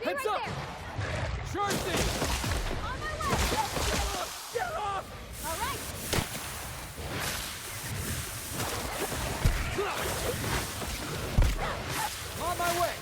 Heads right up! there. Sure thing! On my way! Get off! All right! On my way!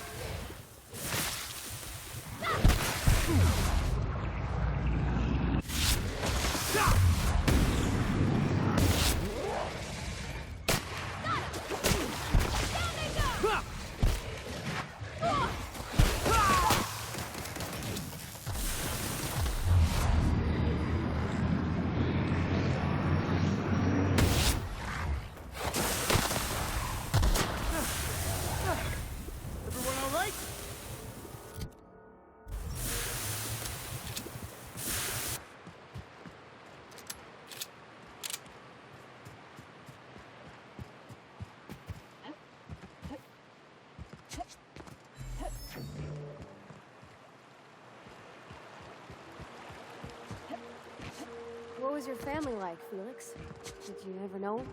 Everyone all right? What was your family like, Felix? Did you ever know him?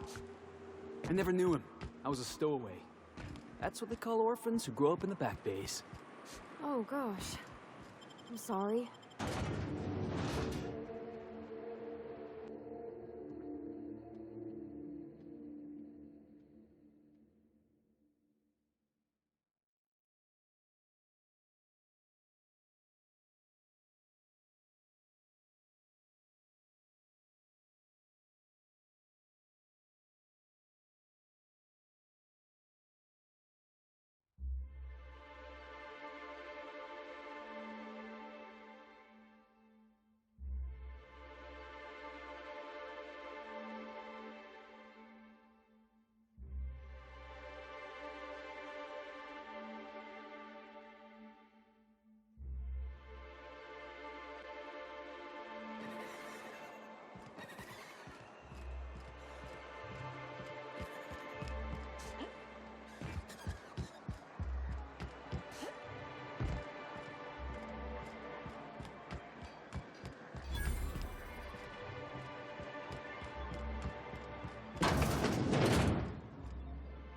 I never knew him. I was a stowaway. That's what they call orphans who grow up in the back bays. Oh, gosh. I'm sorry.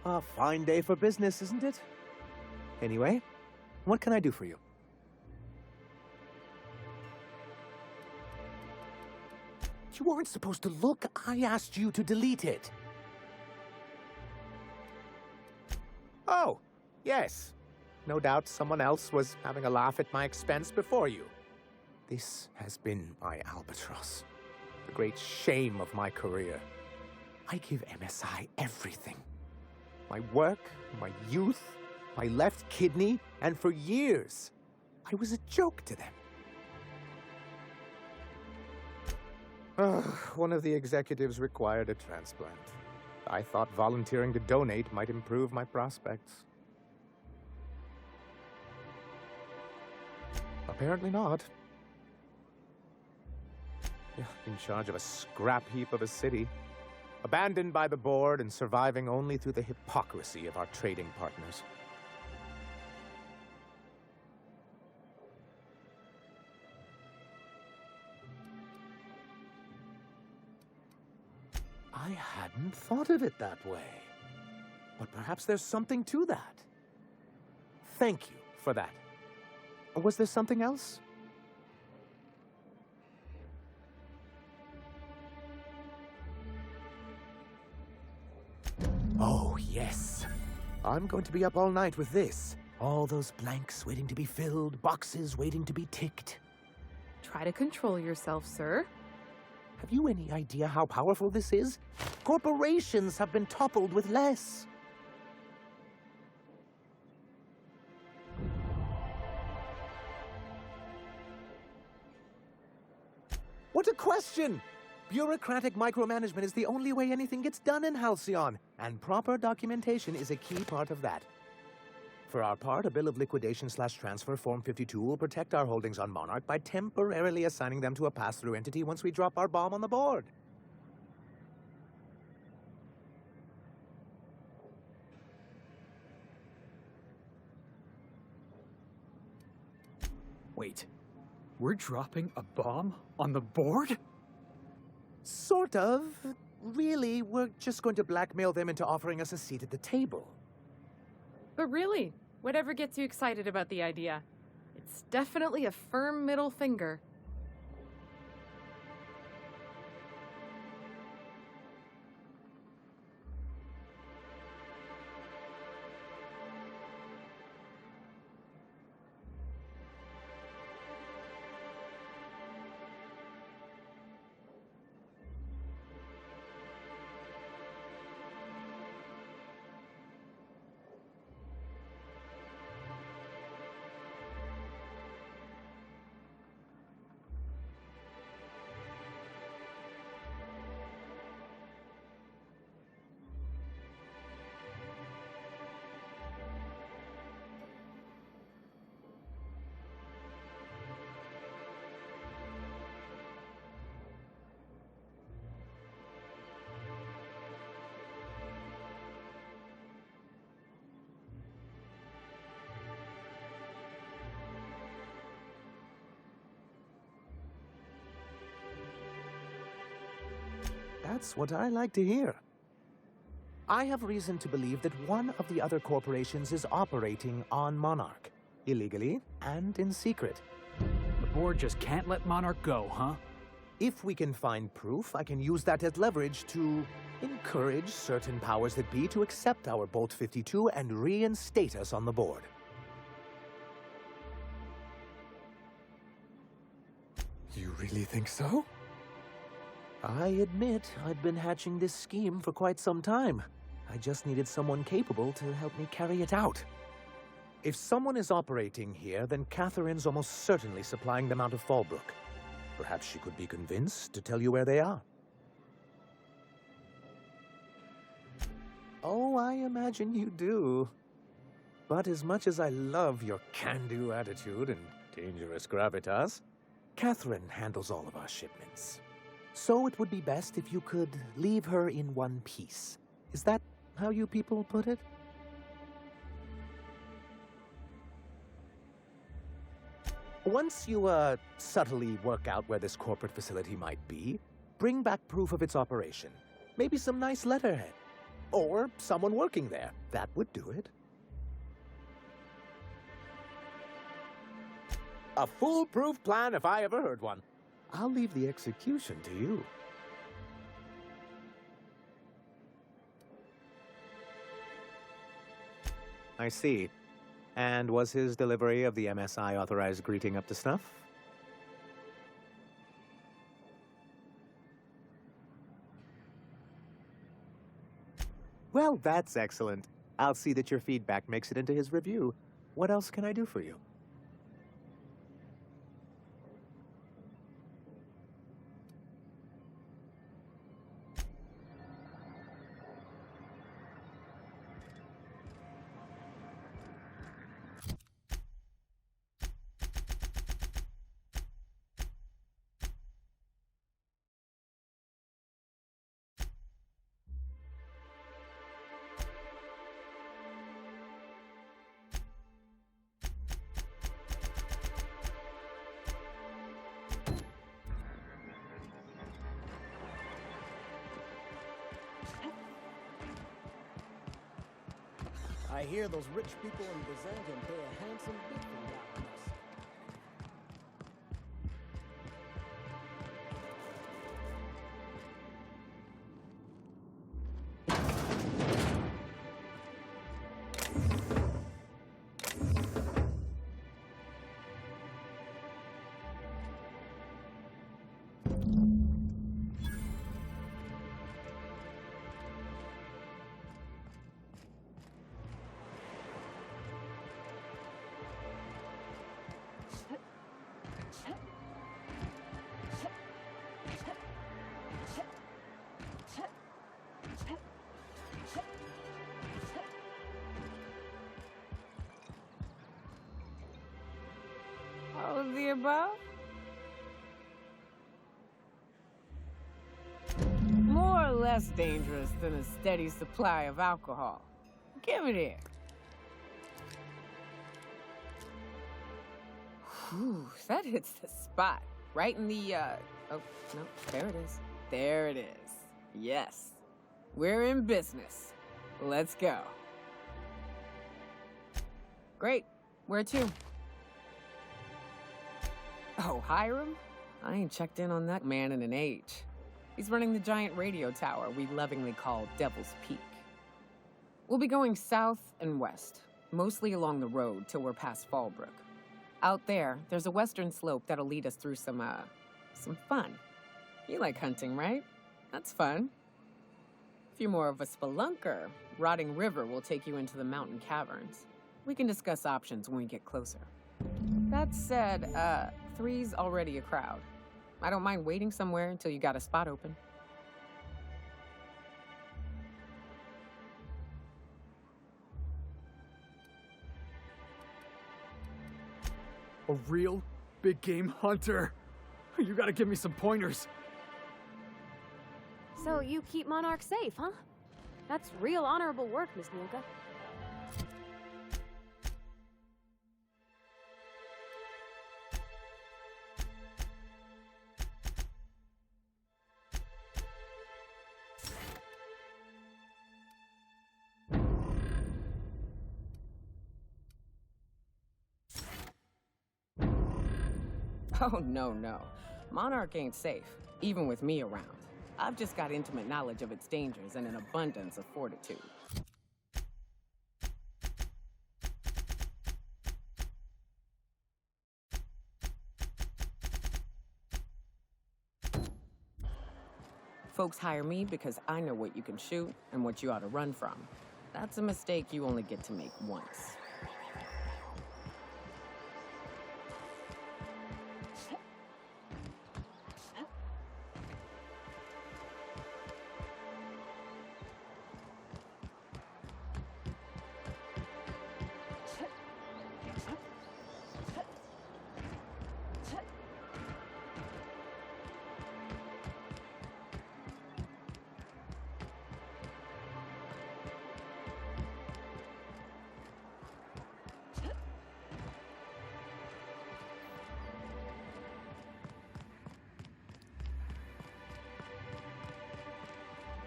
A fine day for business, isn't it? Anyway, what can I do for you? You weren't supposed to look. I asked you to delete it. Oh, yes. No doubt someone else was having a laugh at my expense before you. This has been my albatross. The great shame of my career. I give MSI everything. My work, my youth, my left kidney, and for years, I was a joke to them. One of the executives required a transplant. I thought volunteering to donate might improve my prospects. Apparently not. In charge of a scrap heap of a city, abandoned by the board and surviving only through the hypocrisy of our trading partners. I hadn't thought of it that way. But perhaps there's something to that. Thank you for that. Was there something else? Oh, yes. I'm going to be up all night with this. All those blanks waiting to be filled, boxes waiting to be ticked. Try to control yourself, sir. Have you any idea how powerful this is? Corporations have been toppled with less. What a question! Bureaucratic micromanagement is the only way anything gets done in Halcyon, and proper documentation is a key part of that. For our part, a bill of liquidation/transfer Form 52 will protect our holdings on Monarch by temporarily assigning them to a pass-through entity once we drop our bomb on the board. Wait, we're dropping a bomb on the board? Sort of. Really, we're just going to blackmail them into offering us a seat at the table. But really, whatever gets you excited about the idea? It's definitely a firm middle finger. That's what I like to hear. I have reason to believe that one of the other corporations is operating on Monarch, illegally and in secret. The board just can't let Monarch go, huh? If we can find proof, I can use that as leverage to encourage certain powers that be to accept our Bolt 52 and reinstate us on the board. You really think so? I admit I'd been hatching this scheme for quite some time. I just needed someone capable to help me carry it out. If someone is operating here, then Catherine's almost certainly supplying them out of Fallbrook. Perhaps she could be convinced to tell you where they are. Oh, I imagine you do. But as much as I love your can-do attitude and dangerous gravitas, Catherine handles all of our shipments. So it would be best if you could leave her in one piece. Is that how you people put it? Once you, subtly work out where this corporate facility might be, bring back proof of its operation. Maybe some nice letterhead. Or someone working there. That would do it. A foolproof plan if I ever heard one. I'll leave the execution to you. I see. And was his delivery of the MSI authorized greeting up to snuff? Well, that's excellent. I'll see that your feedback makes it into his review. What else can I do for you? I hear those rich people in Byzantium pay a handsome bit for that. All of the above? More or less dangerous than a steady supply of alcohol. Give it here. Ooh, that hits the spot. Right in the, oh, no, there it is. There it is. Yes. We're in business. Let's go. Great. Where to? Oh, Hiram? I ain't checked in on that man in an age. He's running the giant radio tower we lovingly call Devil's Peak. We'll be going south and west, mostly along the road till we're past Fallbrook. Out there, there's a western slope that'll lead us through some fun. You like hunting, right? That's fun. If you're more of a spelunker, Rotting River will take you into the mountain caverns. We can discuss options when we get closer. That said, 3's already a crowd. I don't mind waiting somewhere until you got a spot open. A real big game hunter. You gotta give me some pointers. So you keep Monarch safe, huh? That's real honorable work, Miss Nyoka. Oh, no. Monarch ain't safe, even with me around. I've just got intimate knowledge of its dangers and an abundance of fortitude. Folks hire me because I know what you can shoot and what you ought to run from. That's a mistake you only get to make once.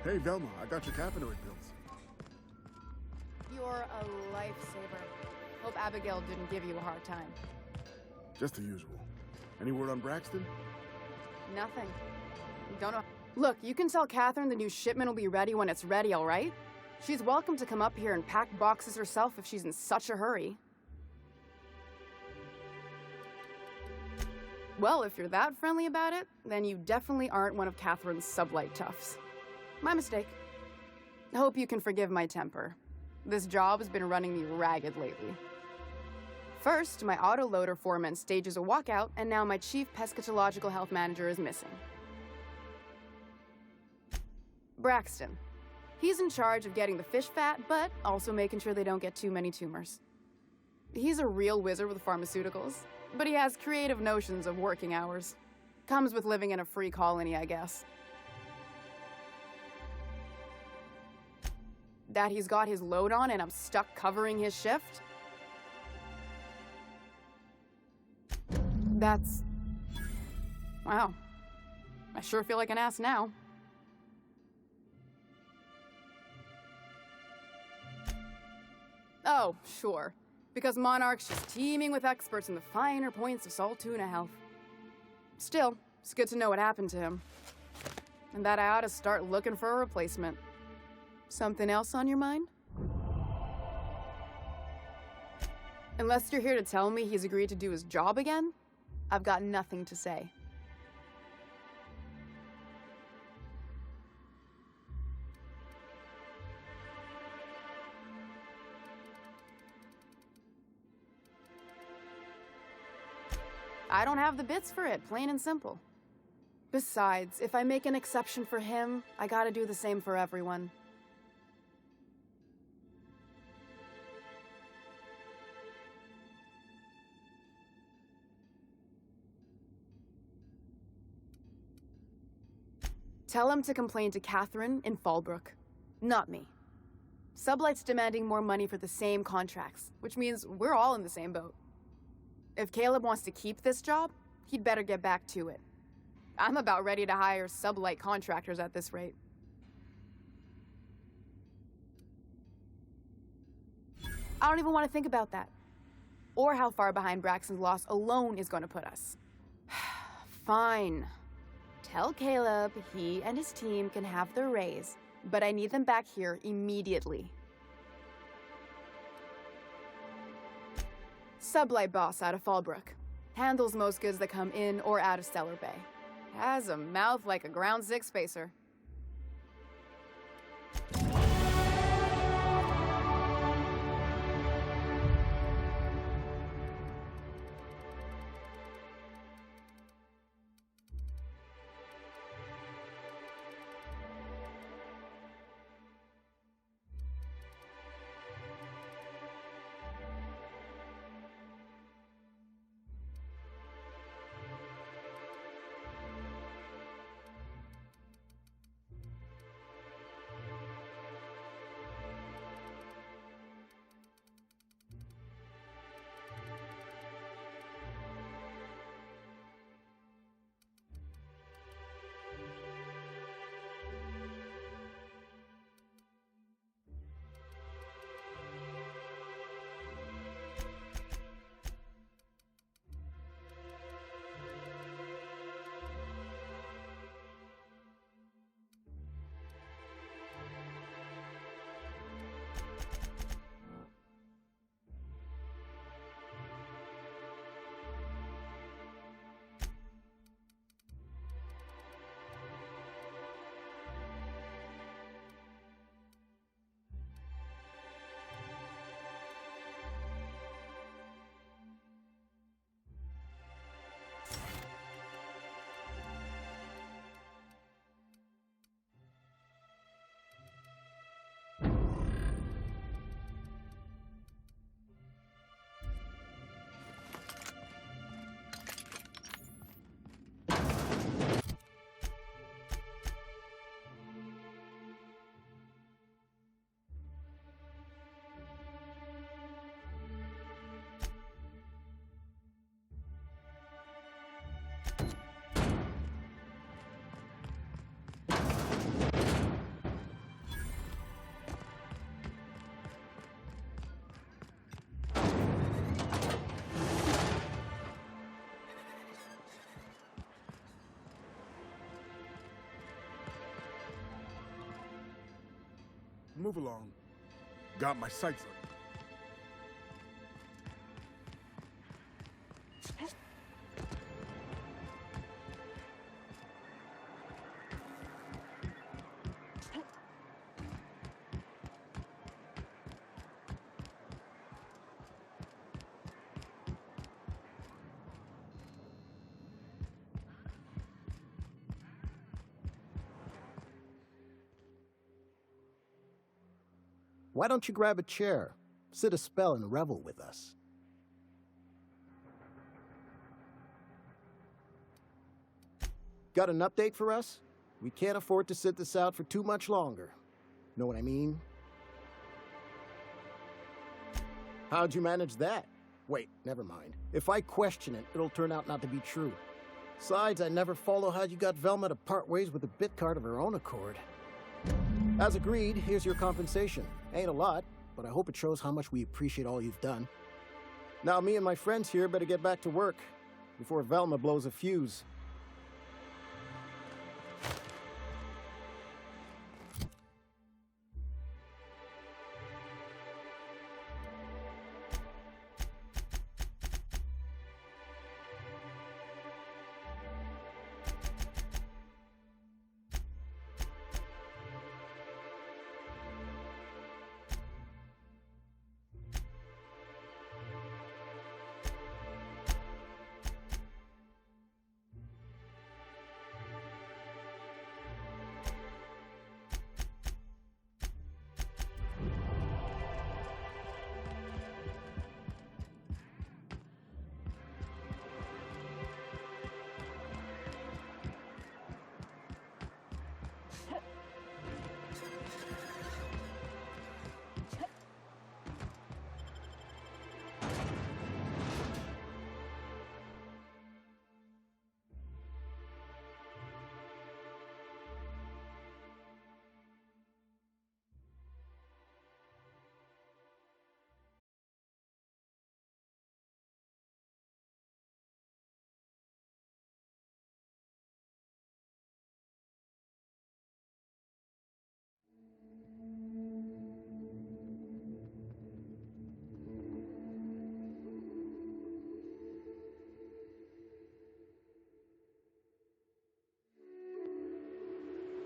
Hey, Velma, I got your caffeinoid pills. You're a lifesaver. Hope Abigail didn't give you a hard time. Just the usual. Any word on Braxton? Nothing. Don't know. Look, you can tell Catherine the new shipment will be ready when it's ready, all right? She's welcome to come up here and pack boxes herself if she's in such a hurry. Well, if you're that friendly about it, then you definitely aren't one of Catherine's sublight toughs. My mistake. I hope you can forgive my temper. This job has been running me ragged lately. First, my autoloader foreman stages a walkout, and now my chief pescatological health manager is missing. Braxton. He's in charge of getting the fish fat, but also making sure they don't get too many tumors. He's a real wizard with pharmaceuticals, but he has creative notions of working hours. Comes with living in a free colony, I guess. That he's got his load on and I'm stuck covering his shift? That's... wow. I sure feel like an ass now. Oh, sure. Because Monarch's just teeming with experts in the finer points of salt tuna health. Still, it's good to know what happened to him. And that I ought to start looking for a replacement. Something else on your mind? Unless you're here to tell me he's agreed to do his job again, I've got nothing to say. I don't have the bits for it, plain and simple. Besides, if I make an exception for him, I gotta do the same for everyone. Tell him to complain to Catherine in Fallbrook, not me. Sublight's demanding more money for the same contracts, which means we're all in the same boat. If Caleb wants to keep this job, he'd better get back to it. I'm about ready to hire sublight contractors at this rate. I don't even want to think about that. Or how far behind Braxton's loss alone is going to put us. Fine. Tell Caleb he and his team can have their raise, but I need them back here immediately. Sublight boss out of Fallbrook. Handles most goods that come in or out of Stellar Bay. Has a mouth like a ground six spacer. Move along. Got my sights up. Why don't you grab a chair, sit a spell, and revel with us? Got an update for us? We can't afford to sit this out for too much longer. Know what I mean? How'd you manage that? Wait, never mind. If I question it, it'll turn out not to be true. Besides, I never follow how you got Velma to part ways with a bit card of her own accord. As agreed, here's your compensation. Ain't a lot, but I hope it shows how much we appreciate all you've done. Now me and my friends here better get back to work before Velma blows a fuse.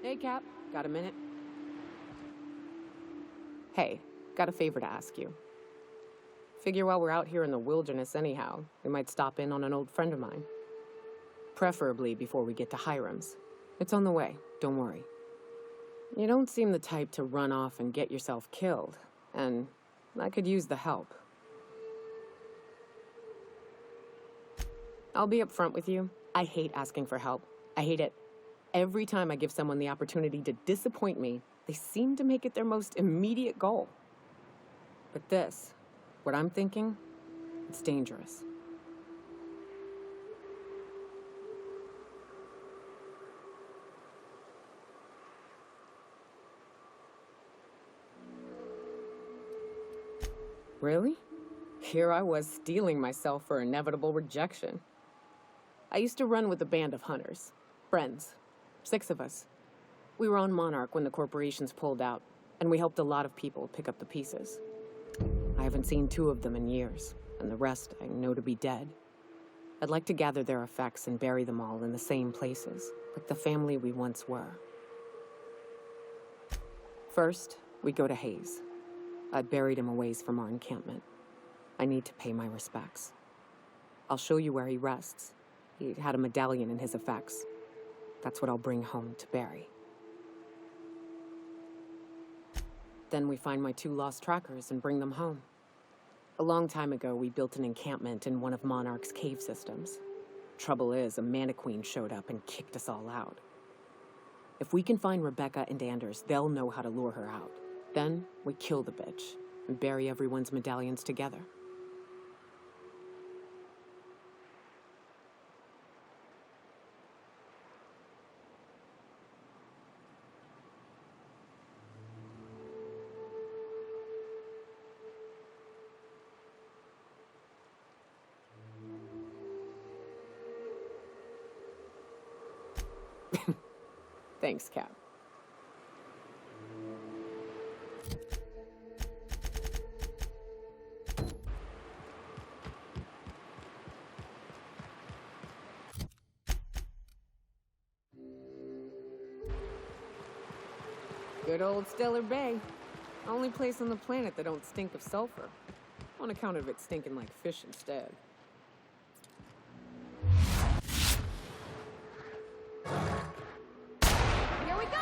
Hey, Cap. Got a minute? Hey, got a favor to ask you. Figure while we're out here in the wilderness anyhow, we might stop in on an old friend of mine. Preferably before we get to Hiram's. It's on the way, don't worry. You don't seem the type to run off and get yourself killed, and I could use the help. I'll be upfront with you. I hate asking for help. I hate it. Every time I give someone the opportunity to disappoint me, they seem to make it their most immediate goal. But this, what I'm thinking, it's dangerous. Really? Here I was steeling myself for inevitable rejection. I used to run with a band of hunters. Friends. 6 of us. We were on Monarch when the corporations pulled out, and we helped a lot of people pick up the pieces. I haven't seen 2 of them in years, and the rest I know to be dead. I'd like to gather their effects and bury them all in the same places, like the family we once were. First, we go to Hayes. I buried him a ways from our encampment. I need to pay my respects. I'll show you where he rests. He had a medallion in his effects. That's what I'll bring home to Barry. Then we find my 2 lost trackers and bring them home. A long time ago, we built an encampment in one of Monarch's cave systems. Trouble is, a Mantiqueen showed up and kicked us all out. If we can find Rebecca and Anders, they'll know how to lure her out. Then we kill the bitch and bury everyone's medallions together. Thanks, Cap. Good old Stellar Bay. Only place on the planet that don't stink of sulfur. On account of it stinking like fish instead. Here we go!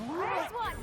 Nice one!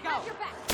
go. Have your back.